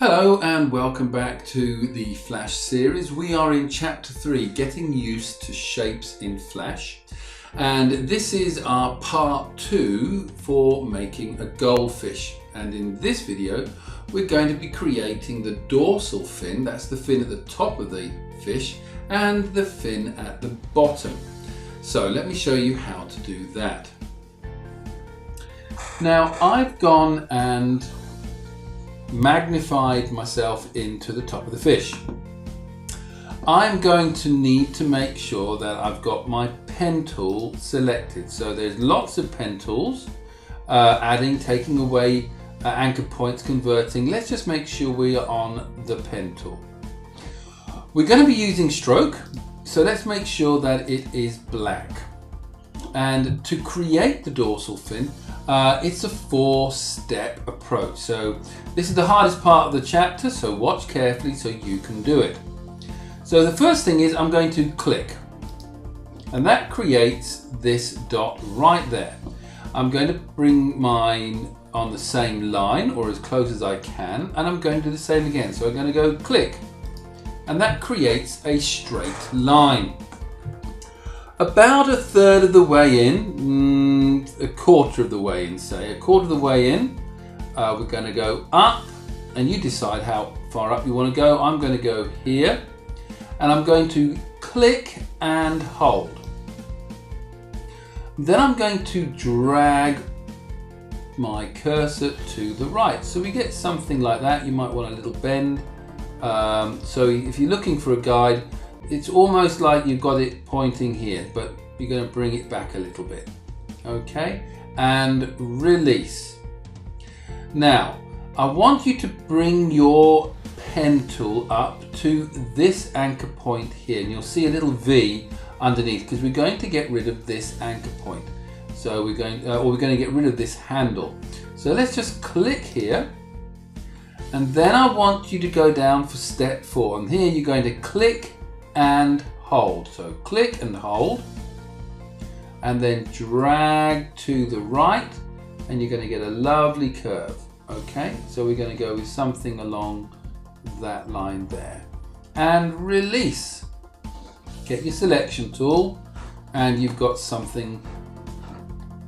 Hello and welcome back to the Flash series. We are in chapter 3, getting used to shapes in Flash. And this is our part 2 for making a goldfish. And in this video, we're going to be creating the dorsal fin, that's the fin at the top of the fish, and the fin at the bottom. So let me show you how to do that. Now I've gone and magnified myself into the top of the fish. I'm going to need to make sure that I've got my pen tool selected. So there's lots of pen tools, adding, taking away, anchor points, converting. Let's just make sure we are on the pen tool. We're going to be using stroke, so let's make sure that it is black. And to create the dorsal fin, it's a 4-step approach. So this is the hardest part of the chapter, so watch carefully so you can do it. So the first thing is I'm going to click, and that creates this dot right there. I'm going to bring mine on the same line or as close as I can, and I'm going to do the same again. So I'm going to go click, and that creates a straight line. About a third of the way in, a quarter of the way in, say, a quarter of the way in, we're going to go up, and you decide how far up you want to go. I'm going to go here, and I'm going to click and hold. Then I'm going to drag my cursor to the right. So we get something like that. You might want a little bend. So if you're looking for a guide, it's almost like you've got it pointing here, but you're going to bring it back a little bit. Okay, and release. Now, I want you to bring your pen tool up to this anchor point here, and you'll see a little V underneath because we're going to get rid of this anchor point. So we're going to get rid of this handle. So let's just click here, and then I want you to go down for step 4, and here you're going to click and hold. So click and hold, and then drag to the right, and you're going to get a lovely curve. Okay, so we're going to go with something along that line there, and release. Get your selection tool, and you've got something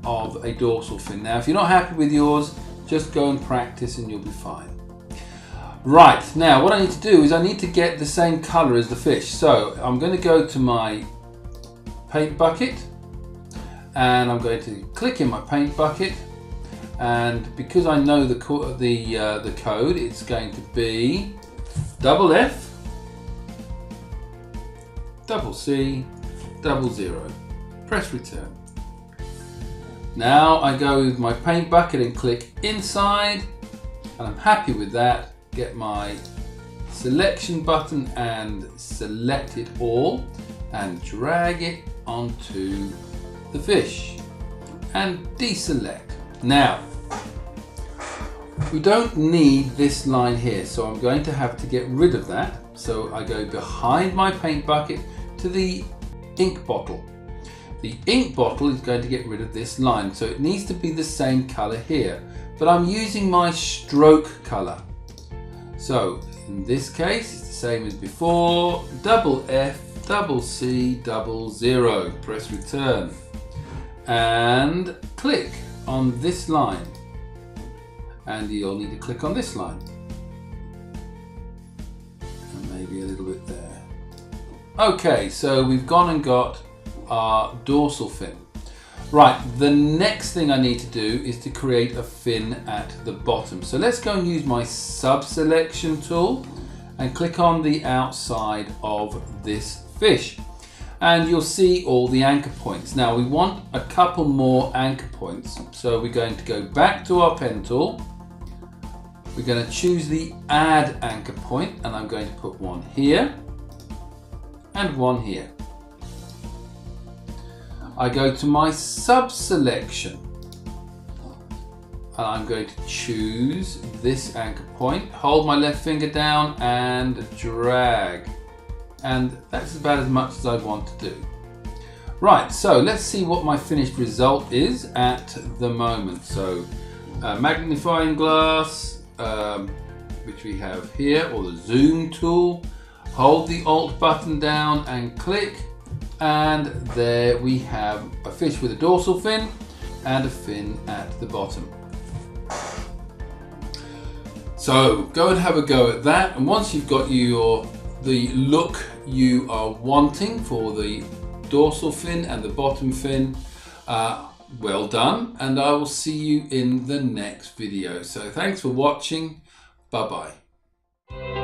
of a dorsal fin. Now if you're not happy with yours, just go and practice and you'll be fine. Right, now what I need to do is I need to get the same color as the fish. So I'm going to go to my paint bucket, and I'm going to click in my paint bucket, and because I know the code, it's going to be F, C, 00. Press return. Now I go with my paint bucket and click inside, and I'm happy with that. Get my selection button and select it all, and drag it onto the fish and deselect. Now we don't need this line here, so I'm going to have to get rid of that. So I go behind my paint bucket to the ink bottle. The ink bottle is going to get rid of this line, so it needs to be the same color here, but I'm using my stroke color. So in this case, it's the same as before, F, C, 00. Press return and click on this line, and you'll need to click on this line, and maybe a little bit there. Okay, so we've gone and got our dorsal fin. Right, the next thing I need to do is to create a fin at the bottom. So let's go and use my sub-selection tool and click on the outside of this fish. And you'll see all the anchor points. Now we want a couple more anchor points. So we're going to go back to our pen tool. We're going to choose the add anchor point, and I'm going to put one here and one here. I go to my sub-selection, and I'm going to choose this anchor point, hold my left finger down and drag, and that's about as much as I want to do. Right, so let's see what my finished result is at the moment. So magnifying glass, which we have here, or the zoom tool. Hold the Alt button down and click, and there we have a fish with a dorsal fin and a fin at the bottom. So go and have a go at that, and once you've got the look you are wanting for the dorsal fin and the bottom fin, well done, and I will see you in the next video. So thanks for watching. Bye bye.